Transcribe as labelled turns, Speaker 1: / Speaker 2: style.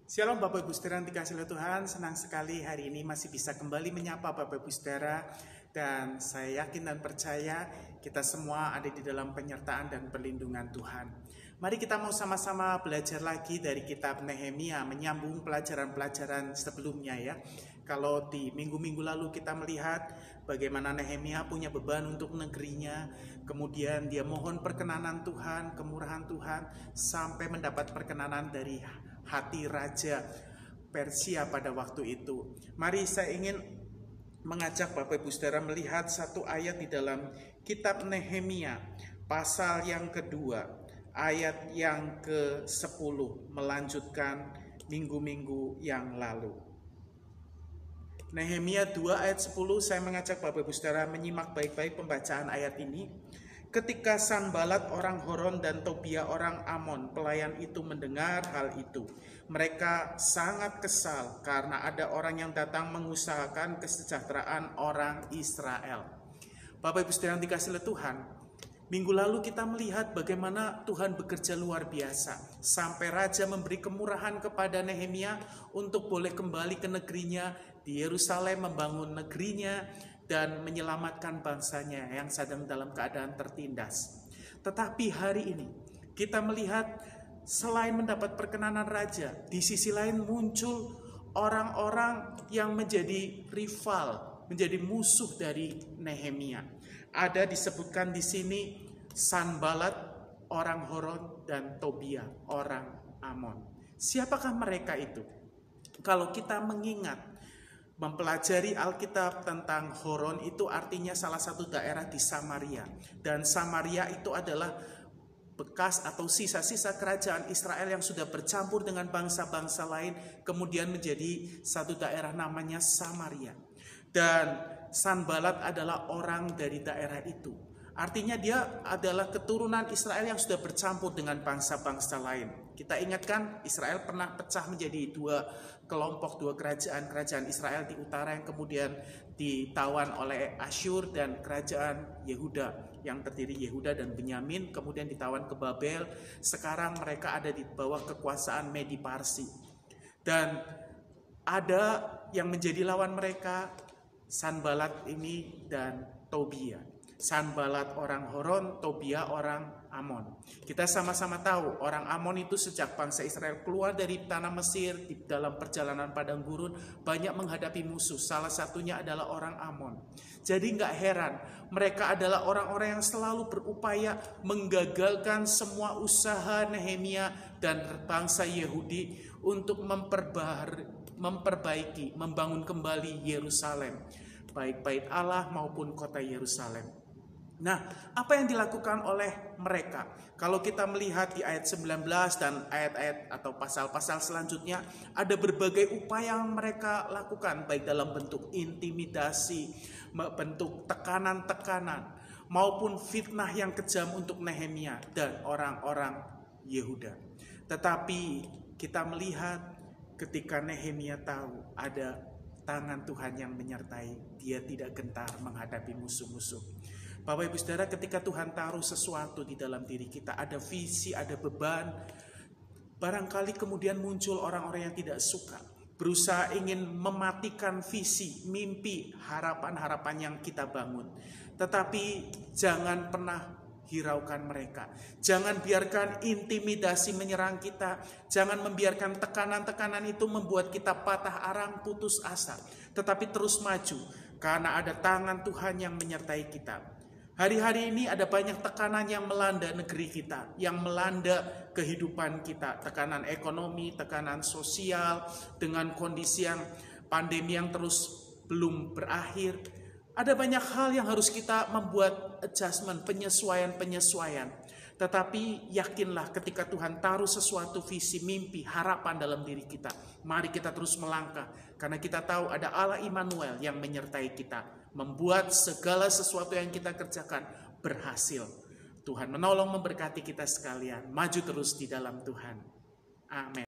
Speaker 1: Shalom Bapak Ibu Saudara yang dikasihi oleh Tuhan, senang sekali hari ini masih bisa kembali menyapa Bapak Ibu Saudara. Dan saya yakin dan percaya kita semua ada di dalam penyertaan dan perlindungan Tuhan. Mari kita mau sama-sama belajar lagi dari kitab Nehemia, menyambung pelajaran-pelajaran sebelumnya ya. Kalau di minggu-minggu lalu kita melihat bagaimana Nehemia punya beban untuk negerinya, kemudian dia mohon perkenanan Tuhan, kemurahan Tuhan, sampai mendapat perkenanan dari hati Raja Persia pada waktu itu. Mari saya ingin mengajak Bapak Ibu Saudara melihat satu ayat di dalam kitab Nehemia, pasal yang kedua, ayat yang ke-10, melanjutkan minggu-minggu yang lalu. Nehemia 2 ayat 10, saya mengajak Bapak Ibu Saudara menyimak baik-baik pembacaan ayat ini. Ketika Sanbalat orang Horon dan Tobia orang Amon, pelayan itu mendengar hal itu, mereka sangat kesal karena ada orang yang datang mengusahakan kesejahteraan orang Israel. Bapak Ibu Saudara yang dikasihi oleh Tuhan, minggu lalu kita melihat bagaimana Tuhan bekerja luar biasa, sampai Raja memberi kemurahan kepada Nehemia untuk boleh kembali ke negerinya di Yerusalem, membangun negerinya dan menyelamatkan bangsanya yang sedang dalam keadaan tertindas. Tetapi hari ini kita melihat selain mendapat perkenanan raja, di sisi lain muncul orang-orang yang menjadi rival, menjadi musuh dari Nehemia. Ada disebutkan di sini Sanbalat orang Horon dan Tobia orang Amon. Siapakah mereka itu? Kalau kita mengingat mempelajari Alkitab tentang Horon, itu artinya salah satu daerah di Samaria. Dan Samaria itu adalah bekas atau sisa-sisa kerajaan Israel yang sudah bercampur dengan bangsa-bangsa lain, kemudian menjadi satu daerah namanya Samaria. Dan Sanbalat adalah orang dari daerah itu. Artinya dia adalah keturunan Israel yang sudah bercampur dengan bangsa-bangsa lain. Kita ingatkan Israel pernah pecah menjadi dua kelompok, dua kerajaan Israel di utara yang kemudian ditawan oleh Asyur, dan kerajaan Yehuda yang terdiri Yehuda dan Benyamin kemudian ditawan ke Babel. Sekarang mereka ada di bawah kekuasaan Medi Parsi. Dan ada yang menjadi lawan mereka, Sanbalat ini dan Tobia. Sanbalat orang Horon, Tobia orang Amon. Kita sama-sama tahu orang Amon itu sejak bangsa Israel keluar dari tanah Mesir di dalam perjalanan padang gurun banyak menghadapi musuh. Salah satunya adalah orang Amon. Jadi nggak heran mereka adalah orang-orang yang selalu berupaya menggagalkan semua usaha Nehemia dan bangsa Yahudi untuk memperbaiki, membangun kembali Yerusalem, baik bait Allah maupun kota Yerusalem. Nah, apa yang dilakukan oleh mereka? Kalau kita melihat di ayat 19 dan ayat-ayat atau pasal-pasal selanjutnya, ada berbagai upaya yang mereka lakukan, baik dalam bentuk intimidasi, bentuk tekanan-tekanan, maupun fitnah yang kejam untuk Nehemia dan orang-orang Yehuda. Tetapi kita melihat ketika Nehemia tahu ada tangan Tuhan yang menyertai, dia tidak gentar menghadapi musuh-musuh. Bapak Ibu Saudara, ketika Tuhan taruh sesuatu di dalam diri kita, ada visi, ada beban, barangkali kemudian muncul orang-orang yang tidak suka, berusaha ingin mematikan visi, mimpi, harapan-harapan yang kita bangun. Tetapi jangan pernah hiraukan mereka. Jangan biarkan intimidasi menyerang kita. Jangan membiarkan tekanan-tekanan itu membuat kita patah arang, putus asa. Tetapi terus maju, karena ada tangan Tuhan yang menyertai kita. Hari-hari ini ada banyak tekanan yang melanda negeri kita, yang melanda kehidupan kita. Tekanan ekonomi, tekanan sosial, dengan kondisi yang pandemi yang terus belum berakhir. Ada banyak hal yang harus kita membuat adjustment, penyesuaian. Tetapi yakinlah ketika Tuhan taruh sesuatu visi, mimpi, harapan dalam diri kita, mari kita terus melangkah. Karena kita tahu ada Allah Immanuel yang menyertai kita, membuat segala sesuatu yang kita kerjakan berhasil. Tuhan menolong, memberkati kita sekalian. Maju terus di dalam Tuhan. Amin.